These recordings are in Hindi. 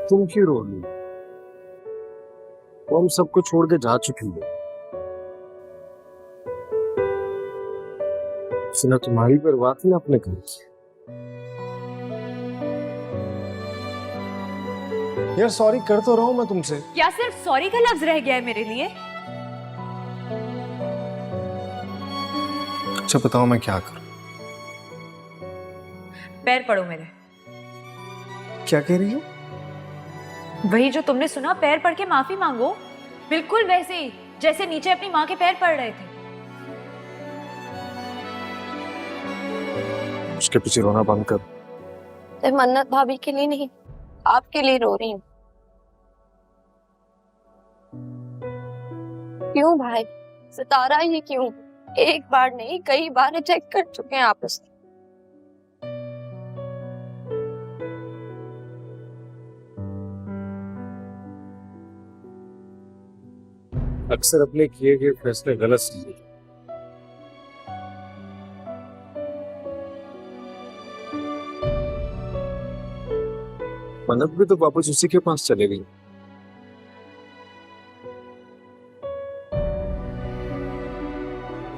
तुम क्यों रो रही हो? वो हम सबको छोड़ के जा चुकी है। सुना तुम्हारी बर्बाद थी ना अपने घर की। यार सॉरी कर तो रहा हूं मैं तुमसे। क्या सिर्फ सॉरी का लफ्ज रह गया है मेरे लिए? अच्छा बताओ मैं क्या करूं? पैर पड़ो मेरे। क्या कह रही हो? वही जो तुमने सुना, पैर पड़ के माफी मांगो। बिल्कुल वैसे ही जैसे नीचे अपनी माँ के पैर पड़ रहे थे। उसके पीछे रोना बंद कर। मैं मन्नत भाभी के लिए नहीं, आपके लिए रो रही हूँ। क्यों भाई? सितारा ही क्यों? एक बार नहीं कई बार रिजेक्ट कर चुके हैं आप उसे। अक्सर अपने किए गए फैसले गलत समझे। मन्नत भी तो वापस उसी के पास चले गई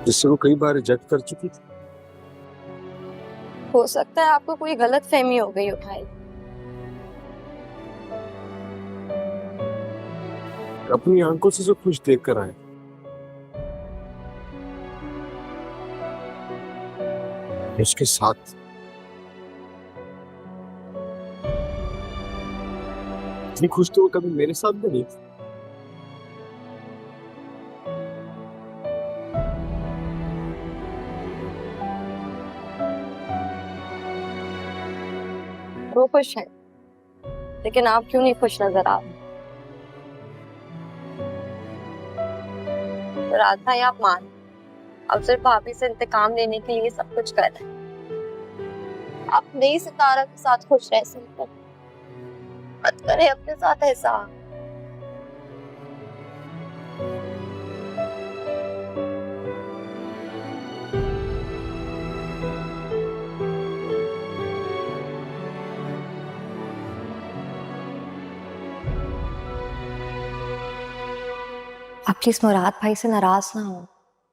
जिससे वो कई बार रिजेक्ट कर चुकी थी। हो सकता है आपको कोई गलत फहमी हो गई हो भाई। अपनी आंखों से जो खुश देख कर आए, उसके साथ इतनी खुश तो वो कभी मेरे साथ भी नहीं थी। वो खुश है, लेकिन आप क्यों नहीं खुश नजर आ रहे? रात भाई आप मान, अब सिर्फ भाभी से इंतकाम लेने के लिए सब कुछ कर रहे हैं। आप नई सितारा के साथ खुश रह सकते हैं। मत करें अपने साथ ऐसा। आप प्लीज मुराद भाई से नाराज ना हो,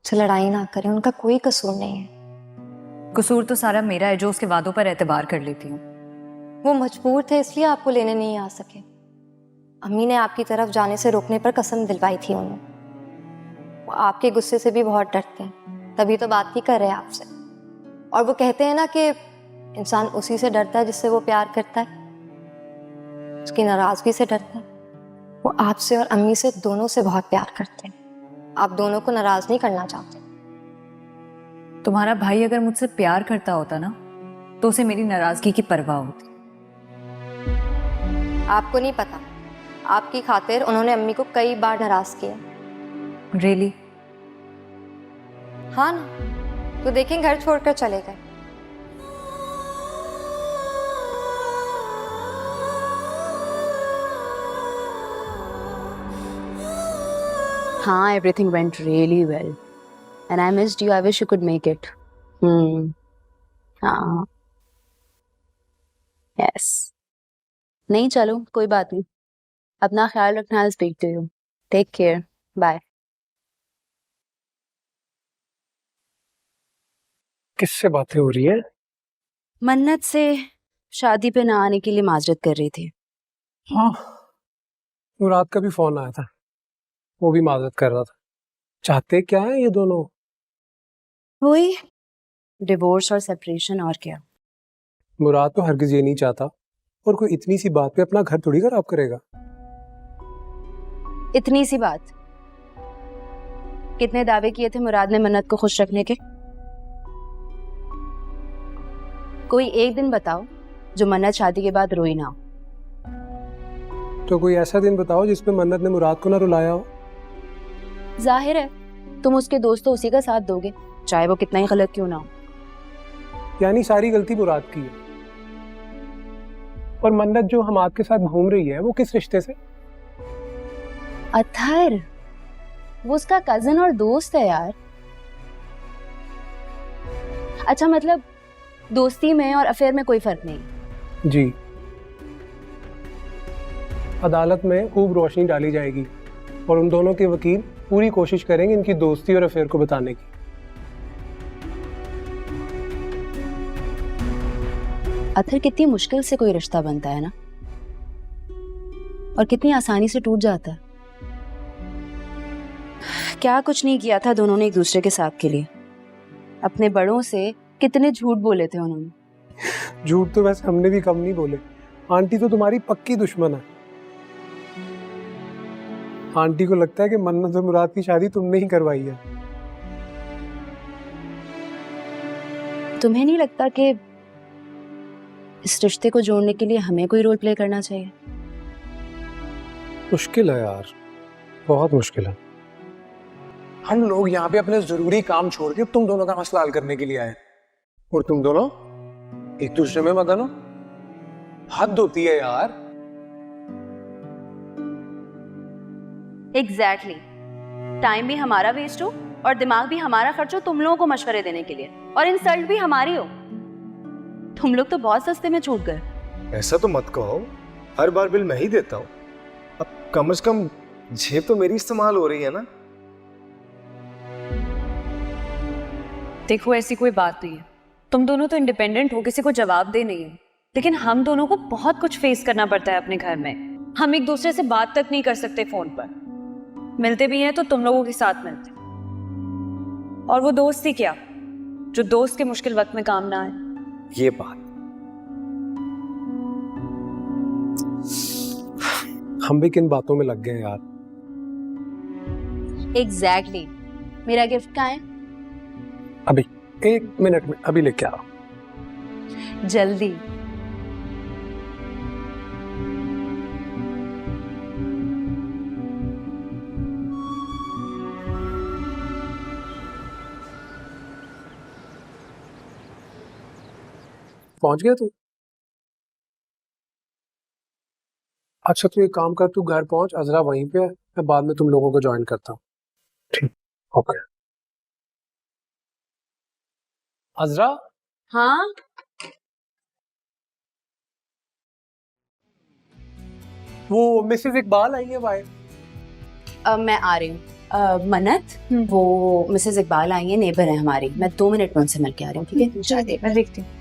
उससे लड़ाई ना करें, उनका कोई कसूर नहीं है। कसूर तो सारा मेरा है जो उसके वादों पर एतबार कर लेती हूँ। वो मजबूर थे इसलिए आपको लेने नहीं आ सके। अम्मी ने आपकी तरफ जाने से रोकने पर कसम दिलवाई थी उन्हें। वो आपके गुस्से से भी बहुत डरते हैं, तभी तो बात ही कर रहे हैं आपसे। और वो कहते हैं ना कि इंसान उसी से डरता है जिससे वो प्यार करता है, उसकी नाराजगी से डरता है। वो आपसे और अम्मी से दोनों से बहुत प्यार करते हैं। आप दोनों को नाराज नहीं करना चाहते। तुम्हारा भाई अगर मुझसे प्यार करता होता ना तो उसे मेरी नाराजगी की परवाह होती। आपको नहीं पता, आपकी खातिर उन्होंने अम्मी को कई बार नाराज किया। रियली? हाँ ना, तो देखें घर छोड़कर चले गए। हाँ, everything went really well. And I missed you. I wish you could make it. हाँ. Yes. नहीं चलो, कोई बात नहीं. अपना ख्याल रखना. I'll speak to you. Take care. Bye. किससे बातें हो रही है? मन्नत से शादी पे ना आने के लिए माजरत कर रही थी. हाँ, मुराद का भी फोन आया था, वो भी माजरत कर रहा था। चाहते क्या है ये दोनों? वही डिवोर्स और सेपरेशन, और क्या। मुराद तो हरगिज ये नहीं चाहता, और कोई इतनी सी बात पे अपना घर थोड़ी खराब करेगा। इतनी सी बात? कितने दावे किए थे मुराद ने मन्नत को खुश रखने के? कोई एक दिन बताओ जो मन्नत शादी के बाद रोई ना हो। तो कोई ऐसा दिन बताओ जिसमें मन्नत ने मुराद को ना रुलाया हो। जाहिर है तुम उसके दोस्त तो उसी का साथ दोगे, चाहे वो कितना ही गलत क्यों ना हो। यानी सारी गलती मुराद की है। और मन्नत जो हमाद के साथ घूम रही है वो किस रिश्ते से? अत्थर, वो उसका कजन और दोस्त है यार। अच्छा, मतलब दोस्ती में और अफेयर में कोई फर्क नहीं। जी, अदालत में खूब रोशनी डाली जाएगी और उन दोनों के वकील पूरी कोशिश करेंगे इनकी दोस्ती और अफेयर को बताने की। अथर, कितनी मुश्किल से कोई रिश्ता बनता है ना, और कितनी आसानी से टूट जाता है। क्या कुछ नहीं किया था दोनों ने एक दूसरे के साथ के लिए। अपने बड़ों से कितने झूठ बोले थे उन्होंने। झूठ तो वैसे हमने भी कम नहीं बोले। आंटी तो तुम्हारी पक्की दुश्मन है। आंटी को लगता है कि मन्नत और मुराद की शादी तुमने ही करवाई है। तुम्हें नहीं लगता कि इस रिश्ते को जोड़ने के लिए हमें कोई रोल प्ले करना चाहिए? मुश्किल है यार, बहुत मुश्किल है। हम लोग यहाँ पे अपने जरूरी काम छोड़ के तुम दोनों का मसला हल करने के लिए आए, और तुम दोनों एक दूसरे में मदन हो। हद होती है यार। एग्जैक्टली। टाइम भी हमारा वेस्ट हो और दिमाग भी हमारा खर्च हो तुम लोगों को मशवरे देने के लिए, और इंसल्ट भी हमारी हो। तुम लोग तो बहुत सस्ते में छूट गए। ऐसा तो मत कहो, हर बार बिल मैं ही देता हूँ। अब कम से कम जेब तो मेरी इस्तेमाल हो रही है ना। देखो, ऐसी कोई बात नहीं है। तुम दोनों तो इंडिपेंडेंट हो, किसी को जवाब दे नहीं है, लेकिन हम दोनों को बहुत कुछ फेस करना पड़ता है अपने घर में। हम एक दूसरे से बात तक नहीं कर सकते फोन पर। मिलते भी हैं तो तुम लोगों के साथ मिलते, और वो दोस्ती क्या जो दोस्त के मुश्किल वक्त में काम ना आए। ये बात हम भी किन बातों में लग गए यार। एग्जैक्टली। मेरा गिफ्ट कहाँ है? अभी 1 मिनट में अभी लेके आ रहा हूं। जल्दी। पहुंच गया तू? अच्छा तू एक काम कर, तू घर पहुंच, अजरा वहीं पे है, मैं बाद में तुम लोगों को ज्वाइन करता हूँ। ठीक, ओके। अजरा, हाँ, वो मिसेस इकबाल आई है बाहर। मैं आ रही हूँ। मन्नत, वो मिसेस इकबाल आई है, नेबर है हमारी। मैं 2 मिनट में उनसे मिल के आ रही हूँ, ठीक है? मैं देखती हूँ।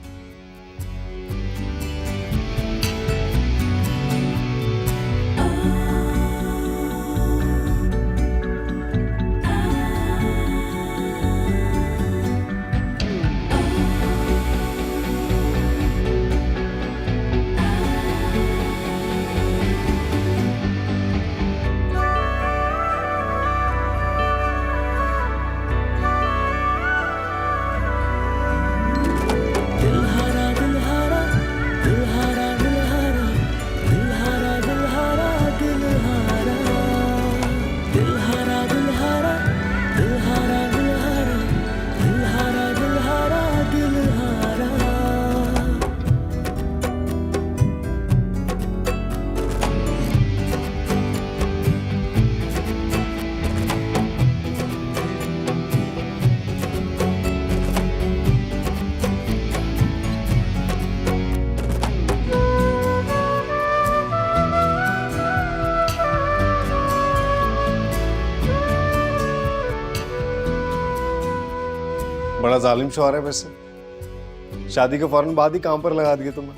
बड़ा जालिम शौहर है वैसे। शादी के फौरन बाद ही काम पर लगा दिए तुम्हें।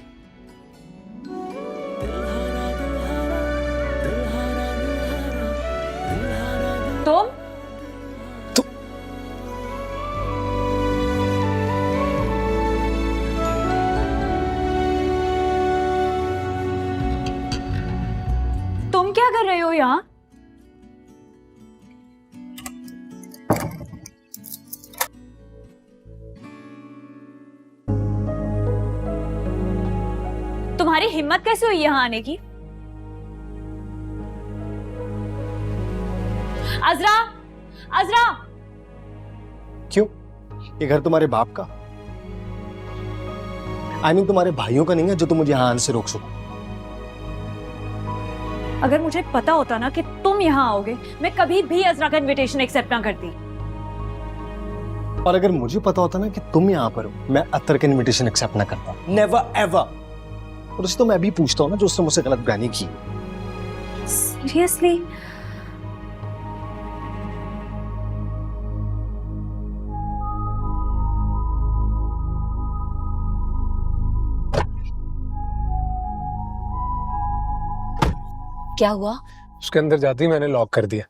तुम तुम क्या कर रहे हो यहाँ? तुम्हारी हिम्मत कैसे हुई यहाँ आने की? अजरा, अजरा! क्यों? ये घर तुम्हारे बाप का? I mean, तुम्हारे भाइयों का नहीं है जो तुम मुझे यहाँ आने से रोक सको? अगर मुझे पता होता ना कि तुम यहाँ आओगे, मैं कभी भी अजरा का इनविटेशन एक्सेप्ट ना करती। और अगर मुझे पता होता ना कि तुम यहाँ पर हो, मैं अतर का इनविटेशन एक्सेप्ट ना करता। Never ever. और उससे तो मैं भी पूछता हूँ ना जो उसने मुझसे गलत बयानी की। सीरियसली? क्या हुआ? उसके अंदर जाते ही मैंने लॉक कर दिया।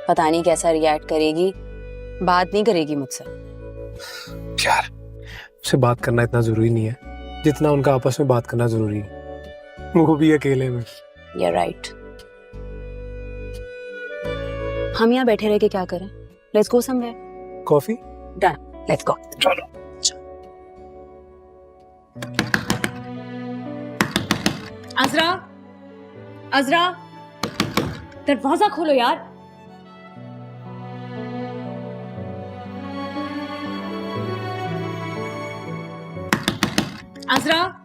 पता नहीं कैसा रिएक्ट करेगी, बात नहीं करेगी मुझसे। यार, उससे बात करना इतना जरूरी नहीं है जितना उनका आपस में बात करना जरूरी है, वो भी अकेले में। You're right. हम यहाँ बैठे रह के क्या करें? Let's go somewhere. Coffee? Done. Let's go. चलो। अजरा, अजरा, दरवाजा खोलो यार। अजरा,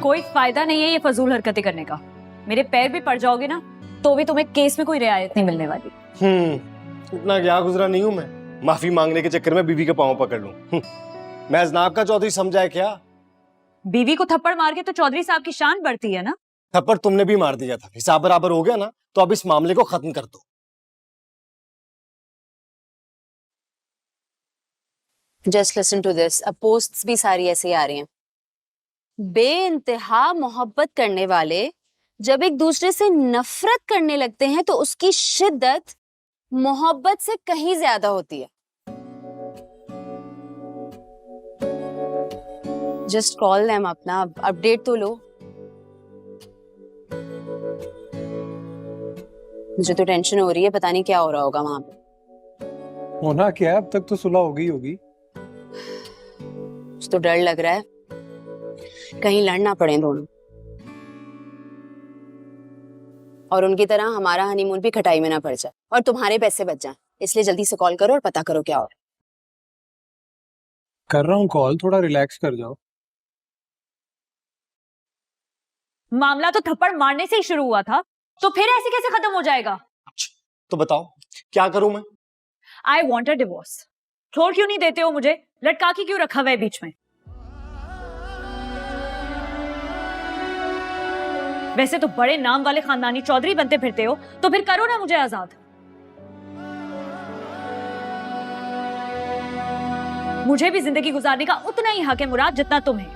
कोई फायदा नहीं है ये फजूल हरकतें करने का। मेरे पैर भी पड़ जाओगे ना तो भी तुम्हें केस में कोई रियायत नहीं मिलने वाली। इतना क्या गुजरा नहीं हूं मैं, माफी मांगने के चक्कर में बीवी के पांव पकड़ लूं। मैं जनाब का चौधरी समझा है क्या? बीवी को थप्पड़ मार के तो चौधरी साहब की शान बढ़ती है ना। थप्पड़ तुमने भी मार दिया था, हिसाब बराबर हो गया ना, तो अब इस मामले को खत्म कर दो। Just listen to this. अब पोस्ट्स भी सारी ऐसे ही आ रही हैं। बेइंतहा मोहब्बत करने वाले जब एक दूसरे से नफरत करने लगते हैं तो उसकी शिद्दत मोहब्बत से कहीं ज्यादा होती है। जस्ट कॉल देम, अपना अपडेट तो लो। मुझे तो टेंशन हो रही है, पता नहीं क्या हो रहा होगा वहां पे। होना क्या है, अब तक तो सुलह हो गई होगी। तो डर लग रहा है कहीं लड़ ना पड़े दोनों, और उनकी तरह हमारा हनीमून भी खटाई में ना पड़ जाए और तुम्हारे पैसे बच जाए। इसलिए जल्दी से कॉल करो और पता करो क्या हो रहा है। कर रहा हूँ कॉल, थोड़ा रिलैक्स कर जाओ। मामला तो थप्पड़ मारने से ही शुरू हुआ था, तो फिर ऐसे कैसे खत्म हो जाएगा? तो बताओ क्या करूं मैं? I want a divorce. छोड़ क्यों नहीं देते हो मुझे? लटका के क्यों रखा हुआ है बीच में? वैसे तो बड़े नाम वाले खानदानी चौधरी बनते फिरते हो, तो फिर करो ना मुझे आजाद। मुझे भी जिंदगी गुजारने का उतना ही हक है मुराद जितना तुम्हें।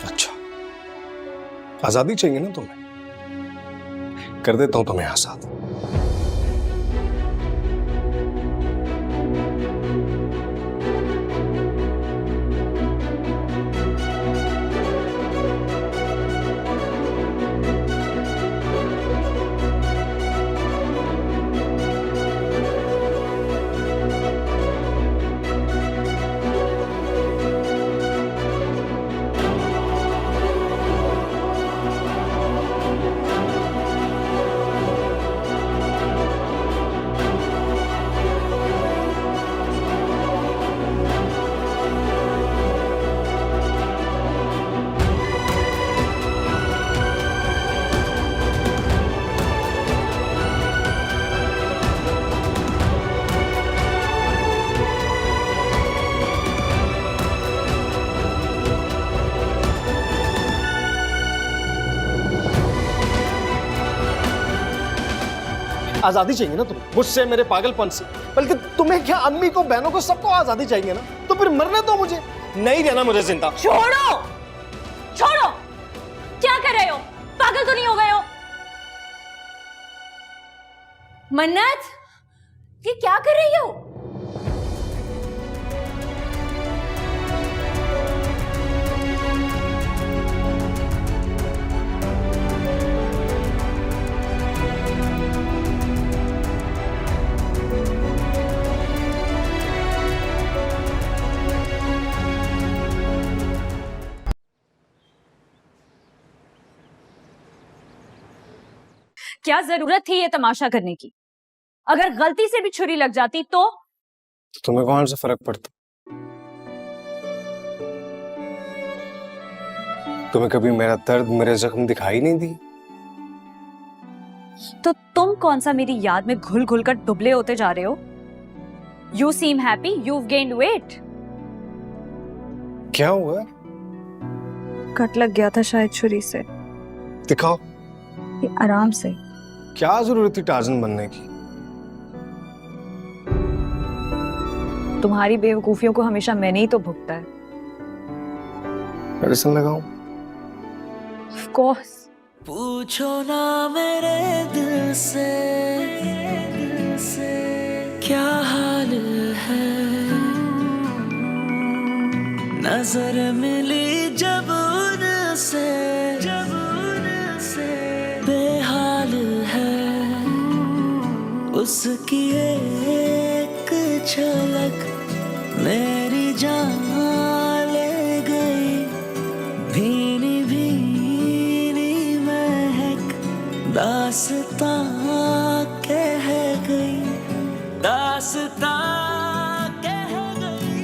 अच्छा, आजादी चाहिए ना तुम्हें? कर देता हूं तुम्हें आजाद। आजादी चाहिए ना तुम्हें मुझसे, मेरे पागलपन से? बल्कि तुम्हें क्या, अम्मी को, बहनों को, सबको आजादी चाहिए ना? तो फिर मरने दो मुझे। नहीं रहना मुझे जिंदा। छोड़ो, छोड़ो, क्या कर रहे हो? पागल तो नहीं हो गए हो? मन्नत, ये क्या कर रही हो? क्या जरूरत थी ये तमाशा करने की? अगर गलती से भी छुरी लग जाती तो? तुम्हें कौन सा फर्क पड़ता? तुम्हें कभी मेरा दर्द, मेरे जख्म दिखाई नहीं दी? तो तुम कौन सा मेरी याद में घुल घुल कर दुबले होते जा रहे हो? You seem happy, you've gained weight. क्या हुआ? कट लग गया था शायद छुरी से। दिखाओ। ये आराम से। क्या जरूरत थी टार्जन बनने की? तुम्हारी बेवकूफियों को हमेशा मैंने ही तो भुगता है। मेडिसिन लगाऊं? Of course. पूछो ना मेरे दिल से क्या हाल है, नजर मिली जब उनसे बेहाल है, उसकी एक झलक मेरी जान ले गई, भीनी भीनी महक दास्तां कह गई, दास्तां कह गई।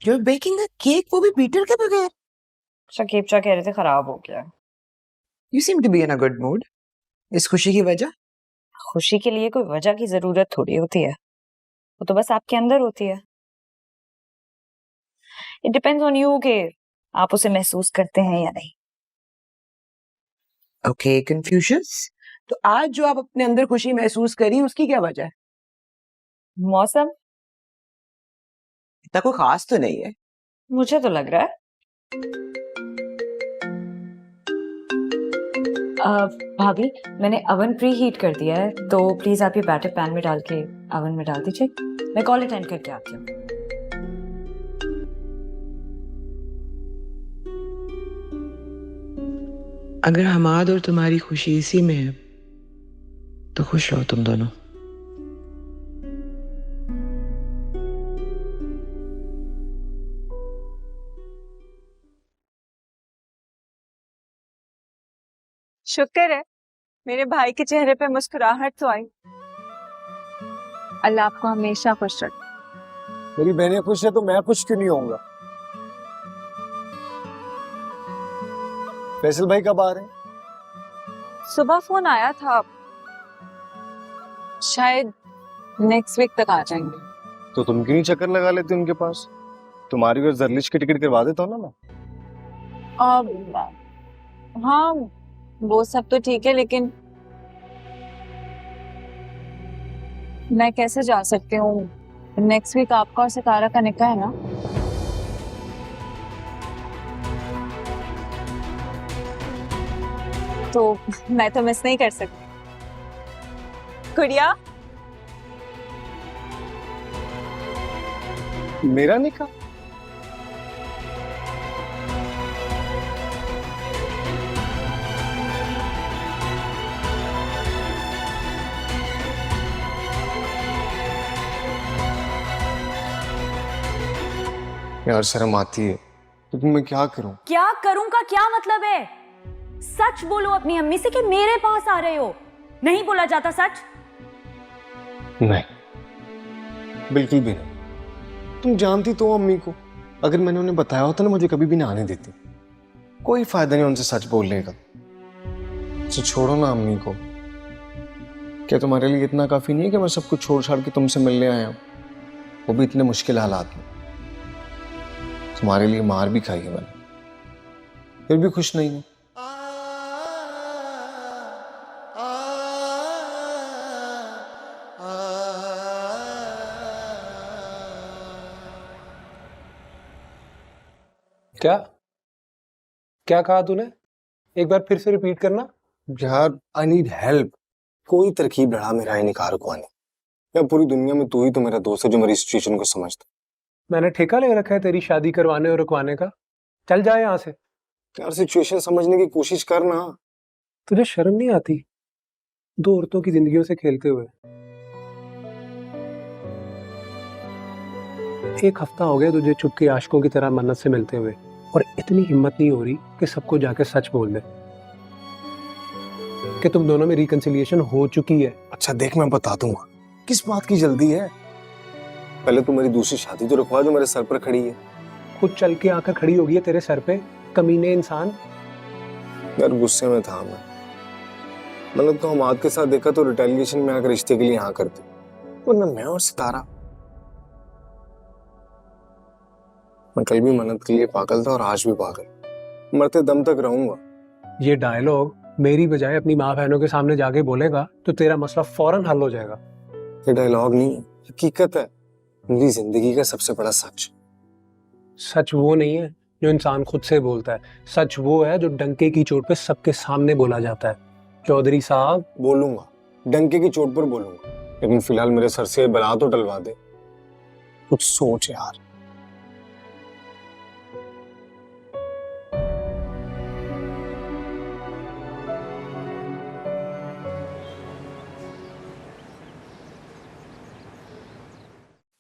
You're baking a cake, वो भी बीटर के बगैर? शकीब चा कह रहे थे खराब हो गया। You seem to be in a good mood. इस खुशी की वजह? खुशी के लिए कोई वजह की जरूरत थोड़ी होती है, वो तो बस आपके अंदर होती है। It depends on you कि आप उसे महसूस करते हैं या नहीं। Okay, Confucius. तो आज जो आप अपने अंदर खुशी महसूस करी उसकी क्या वजह है? मौसम? इतना कोई खास तो नहीं है। मुझे तो लग रहा है। भाभी, मैंने अवन प्री हीट कर दिया है, तो प्लीज आप ये बैटर पैन में डाल के अवन में डाल दीजिए। मैं कॉल अटेंड करके आती हूँ। अगर हमाद और तुम्हारी खुशी इसी में है तो खुश रहो तुम दोनों। शुक्र है मेरे भाई के चेहरे पे मुस्कुराहट तो आई। अल्लाह आपको हमेशा खुश रखे। मेरी बहनें खुश है तो मैं खुश क्यों नहीं होऊंगा? फैसल भाई कब आ रहे हैं? सुबह फोन आया था, शायद नेक्स्ट वीक तक आ जाएंगे। तो तुम क्यों नहीं चक्कर लगा लेते उनके पास? तुम्हारी और जर्लिश की टिकट करवा देता हूँ ना मैं। हाँ वो सब तो ठीक है, लेकिन मैं कैसे जा सकती हूँ? नेक्स्ट वीक आपका और सितारा का निकाह है ना? तो मैं तो मिस नहीं कर सकती। गुड़िया, मेरा निकाह? यार शर्म आती है, तो मैं क्या करूं? क्या करूं का क्या मतलब है? सच बोलो अपनी अम्मी से कि मेरे पास आ रहे हो। नहीं बोला जाता सच? नहीं, बिल्कुल भी नहीं। तुम जानती तो अम्मी को, अगर मैंने उन्हें बताया होता ना मुझे कभी भी ना आने देती। कोई फायदा नहीं उनसे सच बोलने का। तो छोड़ो ना अम्मी को। क्या तुम्हारे लिए इतना काफी नहीं है कि मैं सब कुछ छोड़ छाड़ के तुमसे मिलने आया हूं, वो भी इतने मुश्किल हालात में? तुम्हारे लिए मार भी खाई है मैंने, फिर भी खुश नहीं हूं। क्या क्या कहा तूने? एक बार फिर से रिपीट करना। यार आई नीड हेल्प। कोई तरकीब लड़ा मेरा इनकार रुकवाने। यार पूरी दुनिया में तू ही तो मेरा दोस्त है जो मेरी सिचुएशन को समझता। मैंने ठेका ले रखा है तेरी शादी करवाने और रुकवाने का। चल जाए यहाँ से। यार सिचुएशन समझने की कोशिश कर ना। तुझे शर्म नहीं आती दो औरतों की जिंदगियों से खेलते हुए? एक हफ्ता हो गया तुझे चुपके आशिकों की तरह मन्नत से मिलते हुए, और इतनी हिम्मत नहीं हो रही कि सबको जाके सच बोल दे कि तुम दोनों में रिकंसिलिएशन हो चुकी है। अच्छा देख, मैं बता दूंगा, किस बात की जल्दी है? पहले तू मेरी दूसरी शादी तो रुकवा जो मेरे सर पर खड़ी है। खुद चल के आकर खड़ी होगी है तेरे सर पे, कमीने इंसान। यार गुस्से में था मैं। मतलब तो हमाद के साथ देखा तो रिटेलिएशन में आकर रिश्ते के लिए हाँ करती, वरना मैं और सितारा। मैं कल भी मन्नत के लिए पागल था और आज भी पागल, मरते दम तक रहूंगा। ये डायलॉग मेरी बजाय अपनी माँ बहनों के सामने जाके बोलेगा तो तेरा मसला फौरन हल हो जाएगा। ये डायलॉग नहीं, हकीकत है, मेरी जिंदगी का सबसे बड़ा सच। सच वो नहीं है जो इंसान खुद से बोलता है, सच वो है जो डंके की चोट पे सबके सामने बोला जाता है। चौधरी साहब, बोलूंगा, डंके की चोट पर बोलूंगा, लेकिन फिलहाल मेरे सर से बला तो टलवा दे। कुछ सोच यार।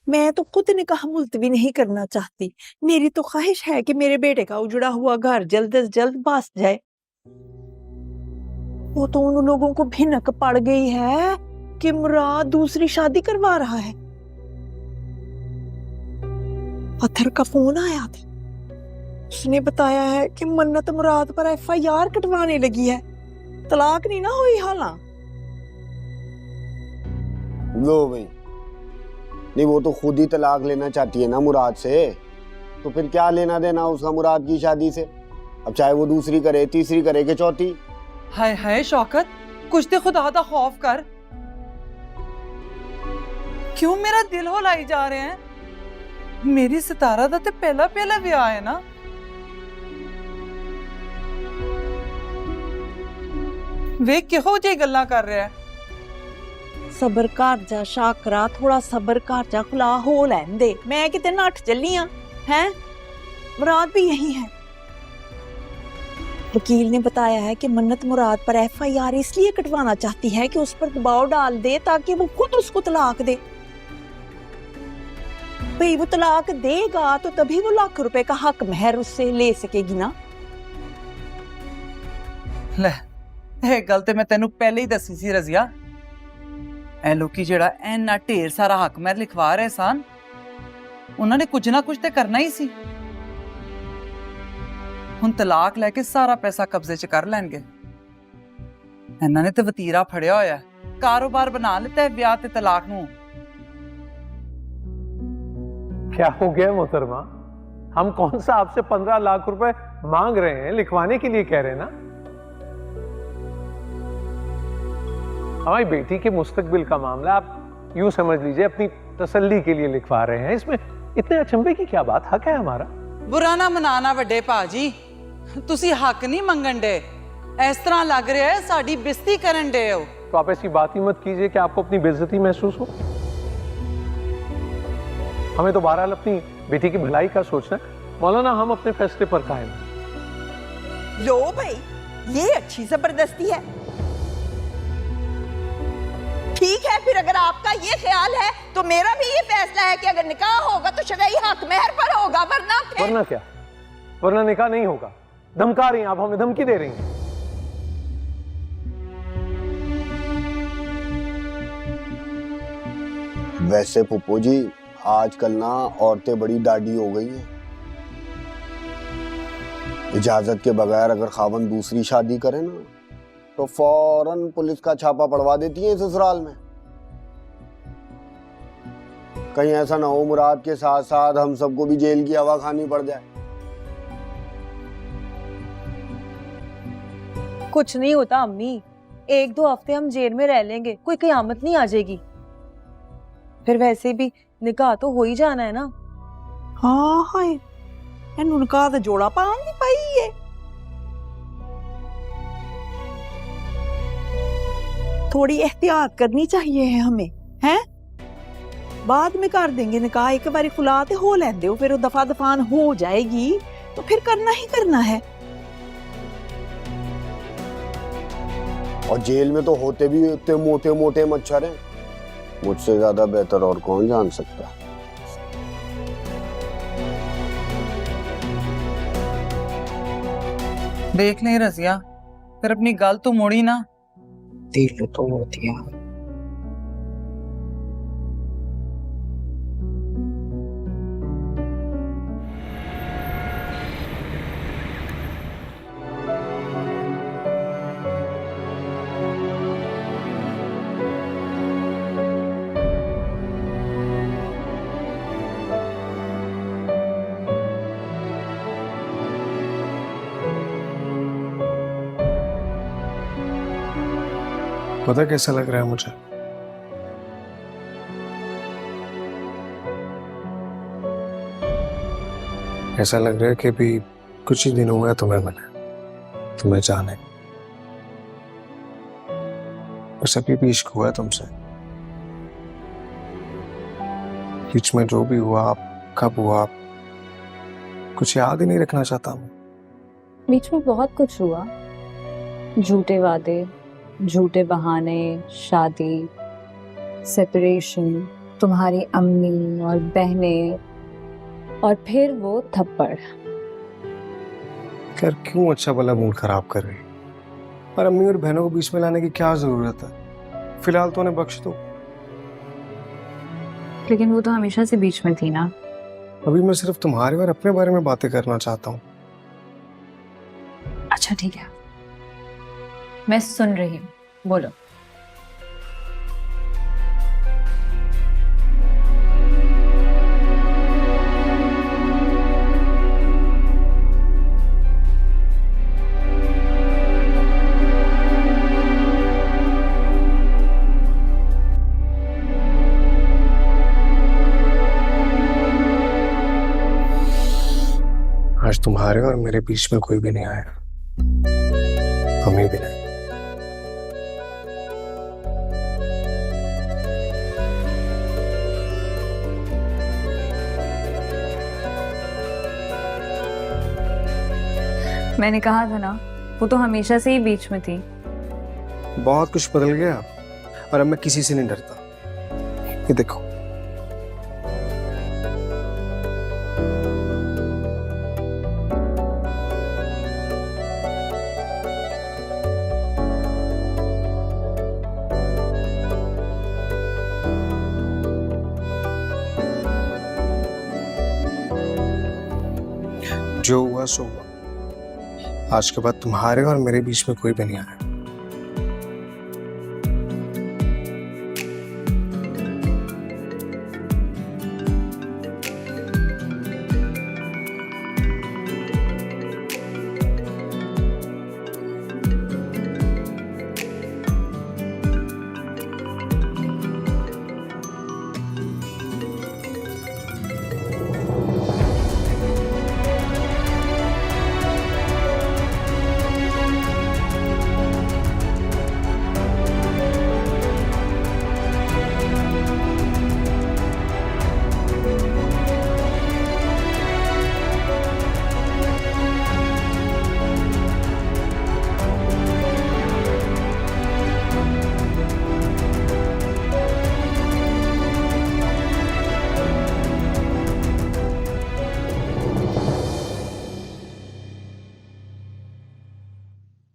मैं तो खुद निकाह मुलतवी नहीं करना चाहती। मेरी तो ख्वाहिश है कि मेरे बेटे का उजड़ा हुआ घर जल्द से जल्द बस जाए। वो तो उन लोगों को भिनक पड़ गई है कि मुराद दूसरी शादी करवा रहा है। पत्थर का फोन आया था, उसने बताया है कि मन्नत मुराद पर FIR कटवाने लगी है। तलाक नहीं ना हुई हाला। लो भाई, नहीं वो तो खुद ही तलाक लेना चाहती है ना मुराद से, तो फिर क्या लेना देना उसका मुराद की शादी से? अब चाहे वो दूसरी करे, तीसरी करे कि चौथी। हाय हाय शौकत, कुछ तो खुदा दा खौफ कर। क्यों मेरा दिल होलाई जा रहे हैं? मेरी सितारा दा ते पहला पहला विआह है ना। वे किहो जी गल्लां कर रहा है। सबर कर जा शाकरा, थोड़ा सबर कर जा, खुला हो लैन दे। मैं किते नठ चली हाँ हैं? मुराद भी यही है। वकील ने बताया है कि मन्नत मुराद पर FIR इसलिए कटवाना चाहती है कि उस पर दबाव डाल दे ताकि वो खुद उसको तलाक दे। भाई वो तलाक देगा तो तभी वो लाख रुपए का हक महर उससे ले सकेगी ना। ले, ये गल ते मैं तेनू पहले ही दसी सी रजिया। ए लोकी जेड़ा इन्ना ढेर सारा हक महर लिखवा रहे सन, उन्होंने कुछ ना कुछ तो करना ही सी। हुण तलाक लैके सारा पैसा कब्जे च कर लैणगे। इन्हां ने तो वतीरा फड़िया होया, कारोबार बना लिता है ब्याह ते तलाक नूं। क्या हो गया मोहतरमा? हम कौन सा आपसे 15 लाख रुपए मांग रहे हैं, लिखवाने के लिए कह रहे हैं ना। हमारी बेटी के मुस्तकबिल का मामला आप यूं समझ लीजिए अपनी तसल्ली के लिए लिखवा रहे हैं। इसमें इतने अचंभे की क्या बात? हक है हमारा। बुरा ना मनाना वड्डे भाजी, तुसी हक नहीं मंगन दे। इस तरह लग रहा है साडी बेइज्जती करन दे हो। तो आप ऐसी बात ही मत कीजिए कि आपको अपनी बेइज्जती महसूस हो। हमें तो बहरहाल अपनी बेटी की भलाई का सोचना है। मौलाना, हम अपने फैसले पर कायम हैं। लो भाई, ये अच्छी जबरदस्ती है। ठीक है, फिर अगर आपका ये ख्याल है तो मेरा भी ये फैसला है कि अगर निकाह होगा तो शरई हक महर पर होगा, वरना क्या? वरना निकाह नहीं होगा। धमका रही हैं आप, हमें धमकी दे रही हैं। वैसे पुप्पो जी, आजकल ना औरतें बड़ी दाढ़ी हो गई हैं। इजाजत के बगैर अगर खावन दूसरी शादी करे ना तो फौरन पुलिस का छापा पड़वा देती है ससुराल में। कहीं ऐसा ना हो मुराद के साथ साथ हम सबको भी जेल की हवा खानी पड़ जाए। कुछ नहीं होता अम्मी, 1-2 हफ्ते हम जेल में रह लेंगे, कोई कयामत नहीं आ जाएगी। फिर वैसे भी निकाह तो हो ही जाना है ना। हाँ हाय, ਇਹਨੂੰ ਨਿਕਾਹ ਦਾ ਜੋੜਾ ਪਾਉਣ ਦੀ ਪਈ ਏ। थोड़ी एहतियात करनी चाहिए है हमें, हैं? बाद में कर देंगे निकाह, एक बारी खुला ते हो लेंदे हो, फिर वो दफा दफान हो जाएगी तो फिर करना ही करना है। और जेल में तो होते भी इतने मोटे मोटे मच्छर हैं, मुझसे ज्यादा बेहतर और कौन जान सकता है। देख लें रजिया, फिर अपनी गल तो मोड़ी ना। दिल तो होती है। पता कैसा लग रहा है मुझे? ऐसा लग रहा है कि अभी कुछ ही दिन हुआ है तुम्हें मिले, तुम्हें जाने। बस अभी भी इश्क हुआ है तुमसे। बीच में जो भी हुआ, कब हुआ, कुछ याद ही नहीं रखना चाहता हूँ। बीच में बहुत कुछ हुआ, झूठे वादे, झूठे बहाने, शादी, सेपरेशन, तुम्हारी अम्मी और बहनें, और फिर वो थप्पड़। यार क्यों अच्छा भला मूड खराब कर रही? और अम्मी और बहनों को बीच में लाने की क्या जरूरत है? फिलहाल तो उन्हें बख्श दो। लेकिन वो तो हमेशा से बीच में थी ना। अभी मैं सिर्फ तुम्हारे और अपने बारे में बातें करना चाहता हूँ। अच्छा ठीक है, मैं सुन रही हूँ, बोलो। आज तुम्हारे और मेरे बीच में कोई भी नहीं आया, हमें भी नहीं। मैंने कहा था ना, वो तो हमेशा से ही बीच में थी। बहुत कुछ बदल गया और अब मैं किसी से नहीं डरता। ये देखो, जो हुआ सो हुआ। आज के बाद तुम्हारे और मेरे बीच में कोई भी नहीं आया।